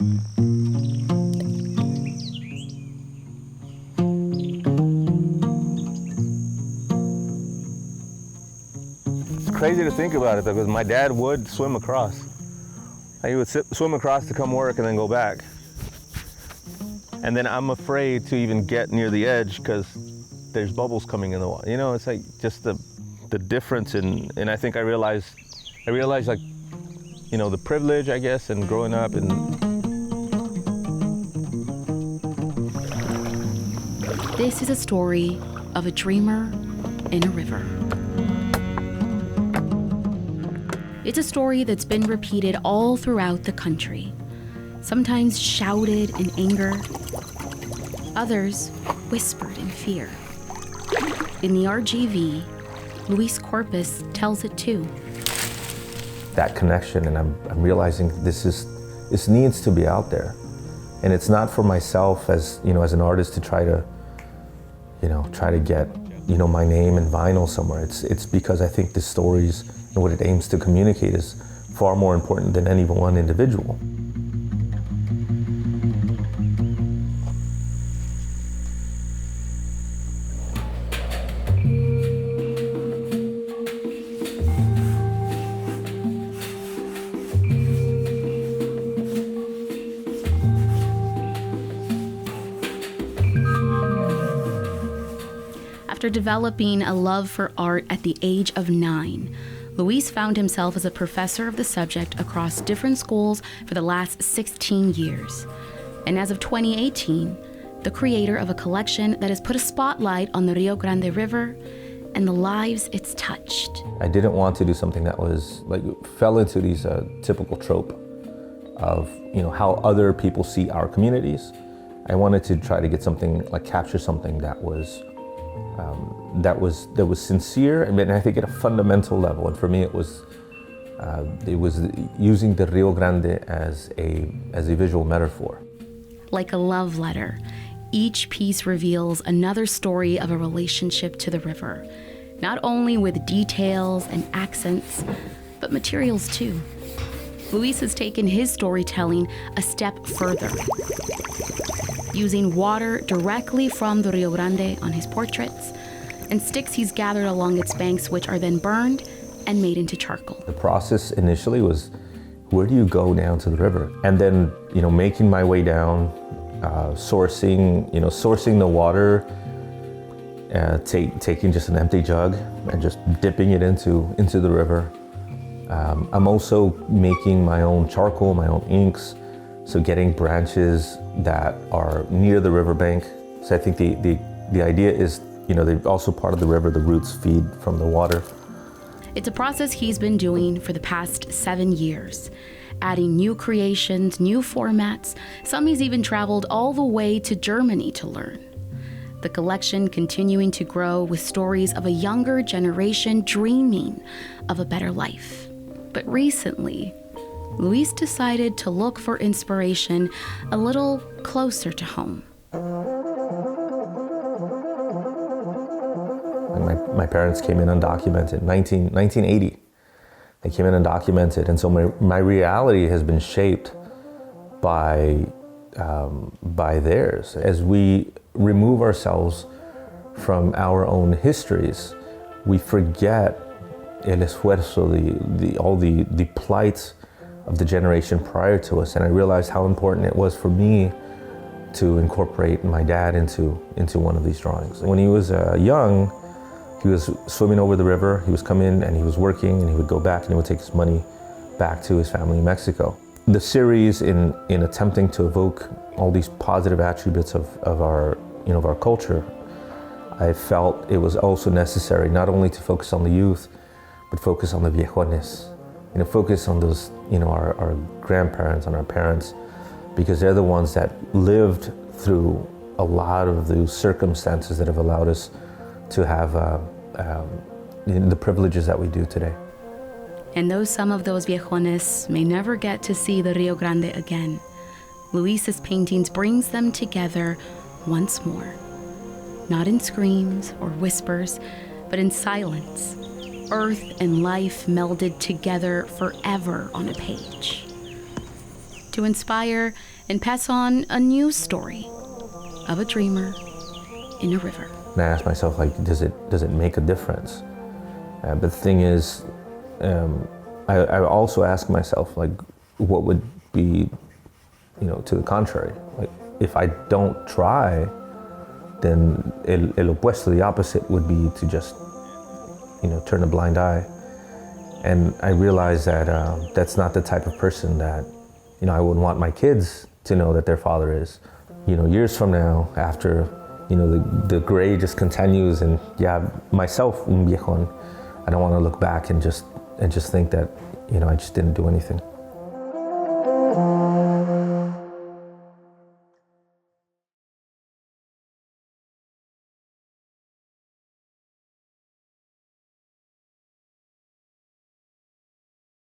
It's crazy to think about it though, because my dad would swim across. He would swim across to come work and then go back. And then I'm afraid to even get near the edge because there's bubbles coming in the water. You know, it's like just the difference and I think I realized like, you know, the privilege, I guess, and growing up and. This is a story of a dreamer in a river. It's a story that's been repeated all throughout the country, sometimes shouted in anger, others whispered in fear. In the RGV, Luis Corpus tells it too. That connection, and I'm realizing this needs to be out there, and it's not for myself as as an artist to try to get my name and vinyl somewhere. It's because I think the stories and what it aims to communicate is far more important than any one individual. After developing a love for art at the age of 9, Luis found himself as a professor of the subject across different schools for the last 16 years. And as of 2018, the creator of a collection that has put a spotlight on the Rio Grande River and the lives it's touched. I didn't want to do something that was like fell into these typical trope of how other people see our communities. I wanted to try to get something like capture something that was sincere, and I think at a fundamental level. And for me, it was using the Rio Grande as a visual metaphor. Like a love letter, each piece reveals another story of a relationship to the river, not only with details and accents, but materials too. Luis has taken his storytelling a step further, using water directly from the Rio Grande on his portraits and sticks he's gathered along its banks, which are then burned and made into charcoal. The process initially was, where do you go down to the river? And then, making my way down, sourcing the water, taking just an empty jug and just dipping it into the river. I'm also making my own charcoal, my own inks, so getting branches that are near the riverbank. So I think the idea is, they're also part of the river, the roots feed from the water. It's a process he's been doing for the past 7 years, adding new creations, new formats. Some he's even traveled all the way to Germany to learn. The collection continuing to grow with stories of a younger generation dreaming of a better life. But recently, Luis decided to look for inspiration a little closer to home. My parents came in undocumented, 1980. They came in undocumented, and so my reality has been shaped by theirs. As we remove ourselves from our own histories, we forget el esfuerzo, all the plight of the generation prior to us. And I realized how important it was for me to incorporate my dad into one of these drawings. When he was young, he was swimming over the river. He was coming and he was working, and he would go back and he would take his money back to his family in Mexico. The series, in attempting to evoke all these positive attributes of our culture, I felt it was also necessary not only to focus on the youth, but focus on the viejones. Focus on those, our grandparents and our parents, because they're the ones that lived through a lot of those circumstances that have allowed us to have the privileges that we do today. And though some of those viejones may never get to see the Rio Grande again, Luis's paintings brings them together once more. Not in screams or whispers, but in silence. Earth and life melded together forever on a page. to inspire and pass on a new story of a dreamer in a river. And I asked myself, like, does it make a difference? But the thing is, I also ask myself, like, what would be, to the contrary? Like, if I don't try, then el opuesto, the opposite, would be to just, turn a blind eye. And I realized that that's not the type of person that, I would want my kids to know that their father is. Years from now, after, the gray just continues, and myself, un viejon, I don't want to look back and just think that, I just didn't do anything.